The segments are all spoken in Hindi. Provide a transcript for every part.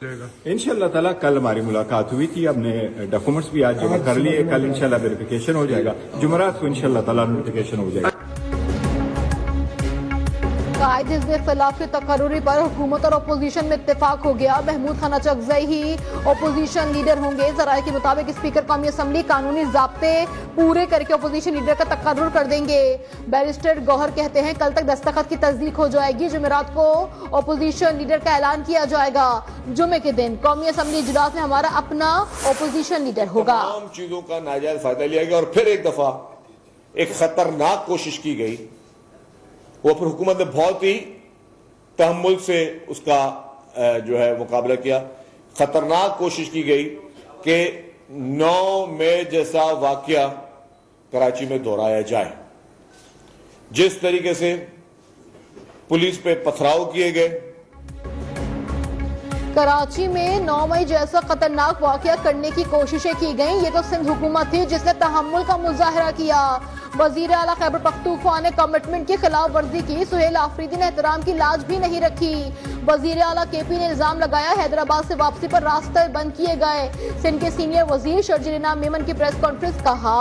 इंशाल्लाह ताला कल हमारी मुलाकात हुई थी, हमने डॉक्यूमेंट्स भी आज जमा कर लिए, कल इंशाल्लाह वेरिफिकेशन हो जाएगा, जुमेरात को इंशाल्लाह ताला नोटिफिकेशन हो जाएगा। कायद हिज़्ब इख्तिलाफ की तकर्रुरी पर हुकूमत और अपोजिशन में इत्तेफाक हो गया। महमूद खान अचकज़ई ही अपोजिशन लीडर होंगे। ज़राए के मुताबिक स्पीकर कौमी असम्बली कानूनी ज़ाब्ते पूरे करके अपोजिशन लीडर का तकर्रुर कर देंगे। बैरिस्टर गौहर कहते हैं कल तक दस्तखत की तस्दीक हो जाएगी, जुमेरात को अपोजिशन लीडर का ऐलान किया जाएगा। जुमे के दिन कौमी असम्बली इजलास में हमारा अपना अपोजिशन लीडर होगा। तमाम चीजों का नाजायज फायदा लिया गया और फिर एक दफा एक खतरनाक कोशिश की गई, वो फिर हुकूमत ने बहुत ही तहम्मुल से उसका जो है मुकाबला किया। खतरनाक कोशिश की गई कि 9 मई जैसा वाकया कराची में दोहराया जाए। जिस तरीके से पुलिस पे पथराव किए गए, कराची में 9 मई जैसा खतरनाक वाकया करने की कोशिशें की गई। ये तो सिंध हुकूमत थी जिसने तहम्मुल का मुजाहरा किया। वजीर आला खैबर पख्तूनख्वा ने कमिटमेंट की खिलाफ वर्जी की। सुहेल आफरीदी ने एहतराम की लाज भी नहीं रखी। वजीर आला केपी ने इल्जाम लगाया हैदराबाद से वापसी पर रास्ते बंद किए गए। सिंध के सीनियर वजीर शर्जील मेमन की प्रेस कॉन्फ्रेंस, कहा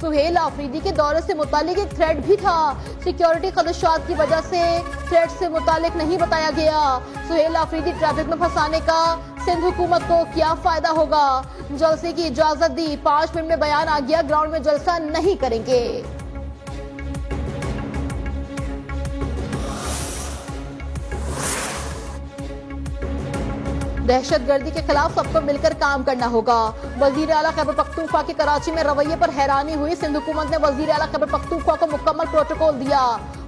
सुहेल आफरीदी के दौरे से मुतालिक एक थ्रेट भी था, सिक्योरिटी खदशात की वजह से थ्रेट से मुतालिक नहीं बताया गया। सुहेल आफरीदी ट्रैफिक में फंसाने का सिंध हुकूमत को क्या फायदा होगा। जलसे की इजाजत दी, 5 मिनट में बयान आ गया, ग्राउंड में जलसा नहीं करेंगे। दहशतगर्दी के खिलाफ सबको मिलकर काम करना होगा। वजीर आला खैबर पख्तूनख्वा के कराची में रवैये पर हैरानी हुई। सिंध हुकूमत ने वजीर आला खैबर पख्तूनख्वा को मुकम्मल प्रोटोकॉल दिया।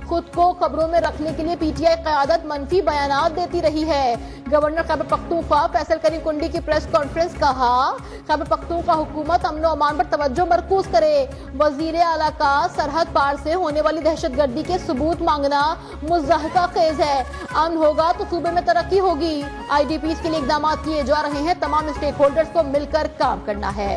खुद को खबरों में रखने के लिए पीटीआई क़यादत मनफी बयानात देती रही है। गवर्नर खैबर पख्तूनख्वा फैसल करीम कुंडी की प्रेस कॉन्फ्रेंस, कहा खैबर पख्तूनख्वा हुकूमत अमन व अमान पर तवज्जो मरकूज करे। वजीर आला का सरहद पार से होने वाली दहशतगर्दी के सबूत मांगना मुज़ाहिका खेज है। अमन होगा तो सूबे में तरक्की होगी। IDPs के लिए इक़दाम किए जा रहे हैं, तमाम स्टेक होल्डर्स को मिलकर काम करना है।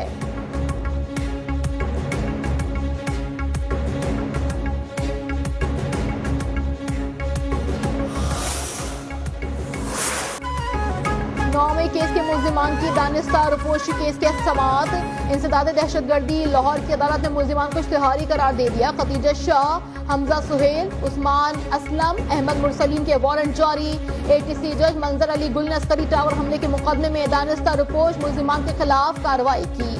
नौवें केस के मुल्जिमान की दानिस्तार रुपोशी केस के समाअत। इंसदाद दहशतगर्दी लाहौर की अदालत ने मुल्जिमान को इश्तिहारी करार दे दिया। खतीजा शाह, हमजा सुहेल, उस्मान असलम, अहमद मुरसलीन के वारंट जारी। ATC जज मंजर अली गुल ने अस्करी टावर हमले के मुकदमे में दानिस्तार रुपोश मुल्जिमान के खिलाफ कार्रवाई की।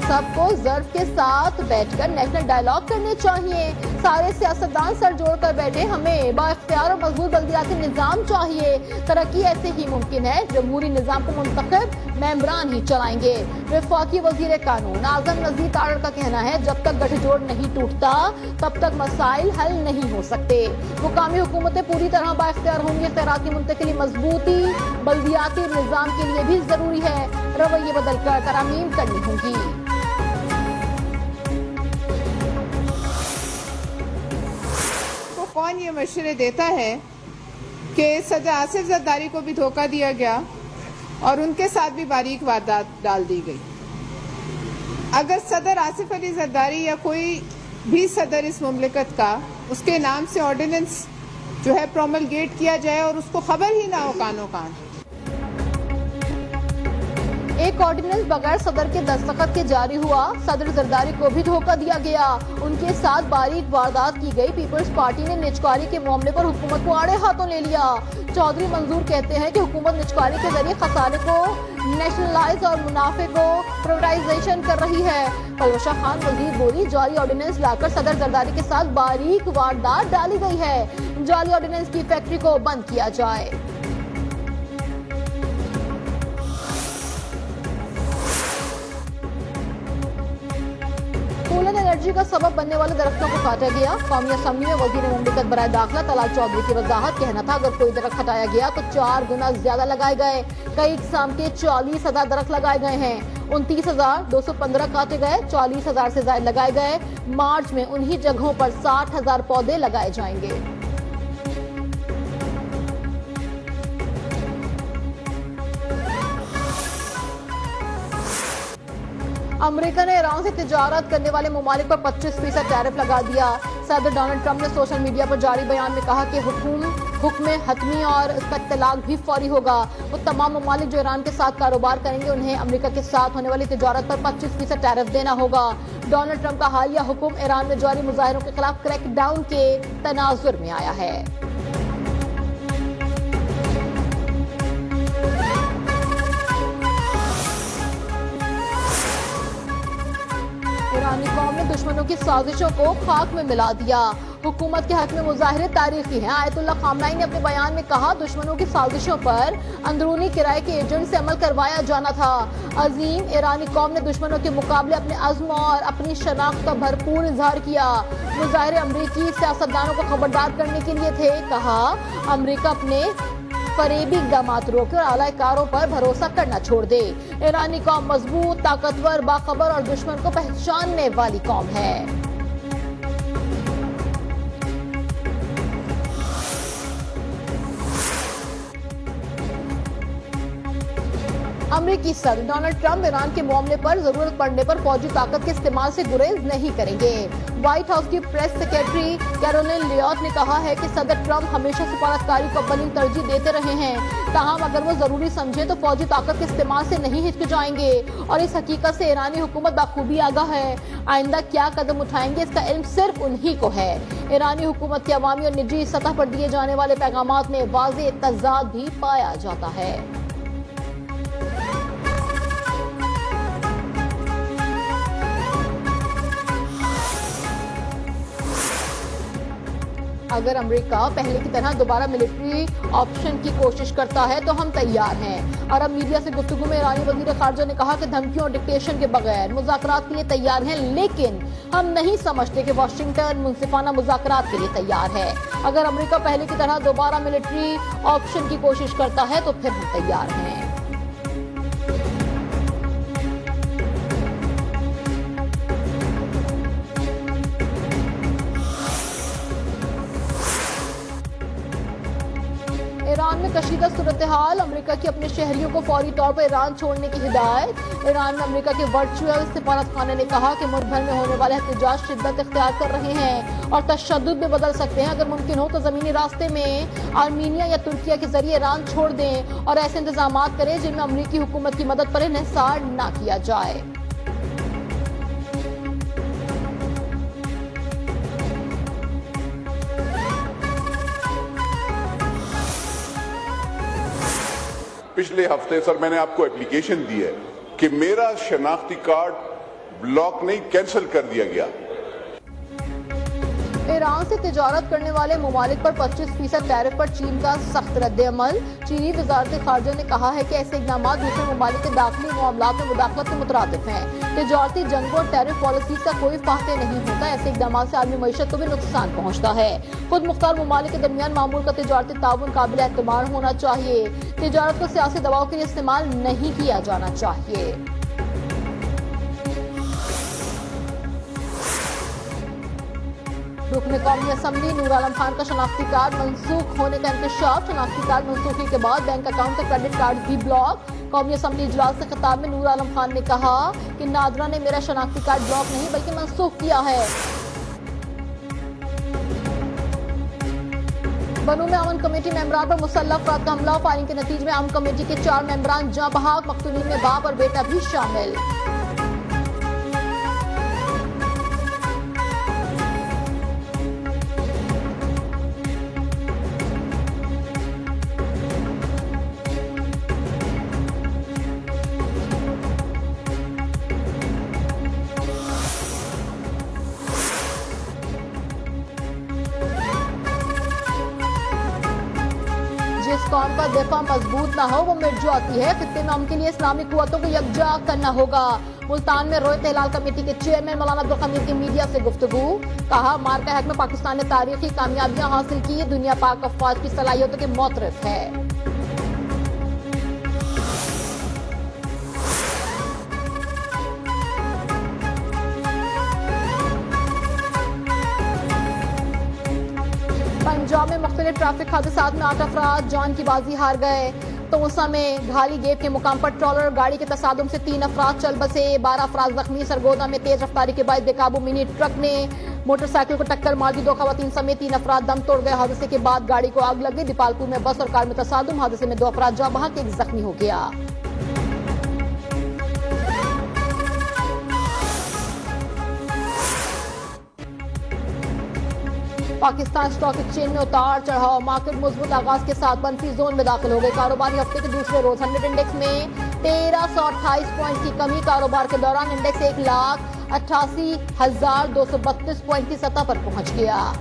सबको ज़र्फ के साथ बैठकर नेशनल डायलॉग करने चाहिए। सारे सियासतदान सर जोड़कर बैठे, हमें बाइख्तियार और मजबूत बल्दियाती निज़ाम चाहिए। तरक्की ऐसे ही मुमकिन है, जमहूरी निज़ाम को मुंतखब मेंबरान ही चलाएंगे। वफाकी वजीर कानून आजम नज़ीर तारड़ का कहना है जब तक गठजोड़ नहीं टूटता तब तक मसाइल हल नहीं हो सकते। मुकामी हुकूमतें पूरी तरह बाइख्तियार होंगी। इख्तियारात की मुंतकिली मजबूती बल्दियाती निज़ाम के लिए भी जरूरी है। रवैये बदलकर तरामीम करनी होगी। कौन ये मशवरे देता है कि सदर आसिफ जरदारी को भी धोखा दिया गया और उनके साथ भी बारीक वारदात डाल दी गई। अगर सदर आसिफ अली जरदारी या कोई भी सदर इस मुमलिकत का, उसके नाम से ऑर्डिनेंस जो है प्रोमलगेट किया जाए और उसको खबर ही ना हो कानो कान। एक ऑर्डिनेंस बगैर सदर के दस्तखत के जारी हुआ। सदर जरदारी को भी धोखा दिया गया, उनके साथ बारीक वारदात की गई। पीपल्स पार्टी ने निजकारी के मामले पर हुकूमत को आड़े हाथों ले लिया। चौधरी मंजूर कहते हैं कि हुकूमत निजकारी के जरिए खसारे को नेशनलाइज और मुनाफे को प्राइवेटाइजेशन कर रही है। फलवशा खान वजीर बोली जाली ऑर्डिनेंस लाकर सदर जरदारी के साथ बारीक वारदात डाली गई है। जाली ऑर्डिनेंस की फैक्ट्री को बंद किया जाए। सोलर एनर्जी का सबब बनने वाले दरख्तों को काटा गया। कौमी असम्बली में वजीर मुमलिकत बराए दाखिला तलाल चौधरी की वजाहत, कहना था अगर कोई दरख्त हटाया गया तो 4 गुना ज्यादा लगाए गए। कई किस्म के 40,000 दरख्त लगाए गए हैं। 29,215 काटे गए, 40,000 से ज्यादा लगाए गए। मार्च में उन्हीं जगहों पर 60,000 पौधे लगाए जाएंगे। अमेरिका ने ईरान से तिजारत करने वाले ममालिक पर 25% टैरिफ लगा दिया। सदर डोनाल्ड ट्रंप ने सोशल मीडिया पर जारी बयान में कहा कि हुक्म हतमी और इसका इत्तलाक भी फौरी होगा। वो तमाम ममालिक जो ईरान के साथ कारोबार करेंगे उन्हें अमेरिका के साथ होने वाली तिजारत पर 25% टैरिफ देना होगा। डोनाल्ड ट्रंप का हालिया हुक्म ईरान में जारी मुजाहिरों के खिलाफ क्रैकडाउन के तनाजुर में आया है। ईरानी कौम ने दुश्मनों की साजिशों को खाक में मिला दिया। हुकूमत के हक में मुजाहिरे तारीखी हैं। आयतुल्लाह खामनाई ने अपने बयान में कहा, दुश्मनों की साजिशों पर अंदरूनी किराए के एजेंट से अमल करवाया जाना था। अजीम ईरानी कौम ने दुश्मनों के मुकाबले अपने अज़्म और अपनी शनाख्त का भरपूर इजहार किया। मुजाहिरे अमरीकी सियासतदानों को खबरदार करने के लिए थे। कहा, अमरीका अपने फरेबी इक़दामात रोके और आलाकारों पर भरोसा करना छोड़ दे। ईरानी कौम मजबूत, ताकतवर, बाखबर और दुश्मन को पहचानने वाली कौम है। अमेरिकी सदर डोनाल्ड ट्रंप ईरान के मामले पर जरूरत पड़ने पर फौजी ताकत के इस्तेमाल से गुरेज नहीं करेंगे। व्हाइट हाउस की प्रेस सेक्रेटरी कैरोलिन लियोट ने कहा है कि सदर ट्रंप हमेशा सफारतकारी को अव्वलीन तरजीह देते रहे हैं। ताहम अगर वो जरूरी समझे तो फौजी ताकत के इस्तेमाल से नहीं हिचकिचाएंगे और इस हकीकत से ईरानी हुकूमत बाखूबी आगाह है। आइंदा क्या कदम उठाएंगे इसका इल्म सिर्फ उन्हीं को है। ईरानी हुकूमत की अवामी और निजी सतह पर दिए जाने वाले पैगामात में वाज़ेह तज़ाद भी पाया जाता है। अगर अमेरिका पहले की तरह दोबारा मिलिट्री ऑप्शन की कोशिश करता है तो हम तैयार हैं। अरब मीडिया से गुफ्तगू में ईरानी वज़ीर ख़ारजा ने कहा कि धमकियों और डिक्टेशन के बगैर मुज़ाकरात के लिए तैयार हैं, लेकिन हम नहीं समझते कि वाशिंगटन मुंसिफाना मुज़ाकरात के लिए तैयार है। अगर अमेरिका पहले की तरह दोबारा मिलिट्री ऑप्शन की कोशिश करता है तो फिर हम तैयार हैं। ईरान में कशीदा सूरत हाल, अमेरिका की अपने शहरियों को फौरी तौर पर ईरान छोड़ने की हिदायत। ईरान में अमेरिका के वर्चुअल सिफारतखाने ने कहा कि मुल्क भर में होने वाले एहतजाज शिद्दत इख्तियार कर रहे हैं और तशद्दुद में बदल सकते हैं। अगर मुमकिन हो तो जमीनी रास्ते में आर्मीनिया या तुर्किया के जरिए ईरान छोड़ दें और ऐसे इंतजाम करें जिनमें अमेरिकी हुकूमत की मदद पर इन्हिसार न किया जाए। पिछले हफ्ते सर मैंने आपको एप्लीकेशन दी है कि मेरा शनाख्ती कार्ड ब्लॉक नहीं कैंसिल कर दिया गया। ईरान से तिजारत करने वाले ममालिक पर 25% टैरिफ पर चीन का सख्त रद्द-ए-अमल। चीनी वज़ारत ख़ारजा ने कहा है कि ऐसे इक़दाम दूसरे ममालिक के दाखिली मामलात में मुदाखलत के मुतरादिफ हैं। तिजारती जंगों और टैरिफ पॉलिसी का कोई फायदा नहीं होता। ऐसे इक़दाम से आलमी मईशत को भी नुकसान पहुँचता है। खुद मुख्तार ममालिक के दरमियान मामूल का तिजारती ताउन काबिल एतबार होना चाहिए। तिजारत को सियासी दबाव के लिए इस्तेमाल नहीं किया जाना चाहिए। रुकन कौमी असम्बली नूर आलम खान का शनाख्ती कार्ड मनसूख होने का इंकशाफ। शनाख्ती कार्ड मनसूखी के बाद बैंक अकाउंट का क्रेडिट कार्ड भी ब्लॉक। कौमी असम्बली इजलास से खिताब में नूर आलम खान ने कहा कि नादरा ने मेरा शनाख्ती कार्ड ब्लॉक नहीं बल्कि मनसूख किया है। बनू में अमन कमेटी मेंबरान पर मुसल्लह अफराद का हमला। फायरिंग के नतीजे में अमन कमेटी के 4 मेंबरान जाँ बहक, मकतूलीन में बाप और बेटा भी शामिल। जिस कौम का दिफा मजबूत ना हो वो मिट जाती है। खित्ते में अमन के लिए इस्लामी कुव्वतों को यकजा करना होगा। मुल्तान में रोयत हिलाल कमेटी के चेयरमैन मौलाना अब्दुल हमीद की मीडिया से गुफ्तगू। कहा, मार्का हक में पाकिस्तान ने तारीखी कामयाबियां हासिल की। दुनिया पाक अफवाज की सलाहियतों के मोतरफ है। पंजाब में मुख्तलिफ ट्रैफिक हादसात में 8 अफराद जान की बाजी हार गए। तोसा में घाली गेप के मुकाम पर ट्रॉलर गाड़ी के तसादुम से 3 अफराद चल बसे, 12 अफराद जख्मी। सरगोदा में तेज रफ्तारी के बाद बेकाबू मिनी ट्रक ने मोटरसाइकिल को टक्कर मार दी, 2 खवातीन समेत 3 अफराद दम तोड़ गए। हादसे के बाद गाड़ी को आग लग गई। दीपालपुर में बस और कार में तसादुम, हादसे में 2 अफराद जाँ बहक, 1 जख्मी हो गया। पाकिस्तान स्टॉक एक्सचेंज में उतार चढ़ाव, मार्केट मजबूत आगाज के साथ मंफी जोन में दाखिल हो गए। कारोबारी हफ्ते के दूसरे रोज 100 इंडेक्स में 1328 पॉइंट की कमी। कारोबार के दौरान इंडेक्स 1,88,232 पॉइंट की सतह पर पहुंच गया।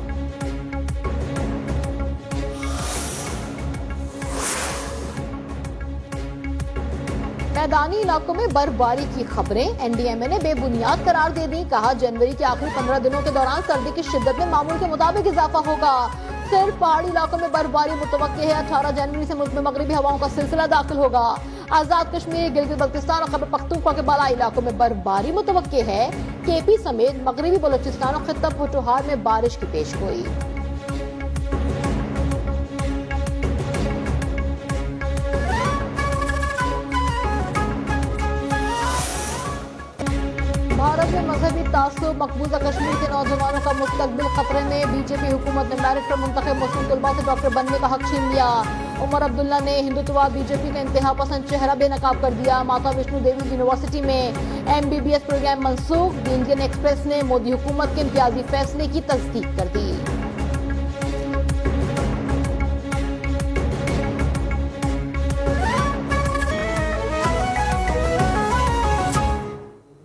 मैदानी इलाकों में बर्फबारी की खबरें एनडीएमए ने बेबुनियाद करार दे दी। कहा जनवरी के आखिरी 15 दिनों के दौरान सर्दी की शिद्दत में मामूल के मुताबिक इजाफा होगा। सिर्फ पहाड़ी इलाकों में बर्फबारी मुतवक्के है। 18 जनवरी से मुल्क में मगरबी हवाओं का सिलसिला दाखिल होगा। आजाद कश्मीर, गिलगित बल्तिस्तान और खैबर पख्तूनख्वा के बालाई इलाकों में बर्फबारी मुतवक्के है। केपी समेत मगरबी बलोचिस्तान और खित्ता पोठोहार में बारिश की पेशगोई। भारत में मजहबी तासुब, मकबूजा कश्मीर के नौजवानों का मुस्तकबिल खतरे में। बीजेपी हुकूमत ने मेरिट पर मुंतखब मुस्लिम तलबा से डॉक्टर बनने का हक छीन लिया। उमर अब्दुल्ला ने हिंदुत्ववाद बीजेपी का इंतहा पसंद चेहरा बेनकाब कर दिया। माता वैष्णो देवी यूनिवर्सिटी में MBBS programme Mansukh. The Indian express ने मोदी हुकूमत के इम्तियाजी फैसले की तस्दीक कर दी।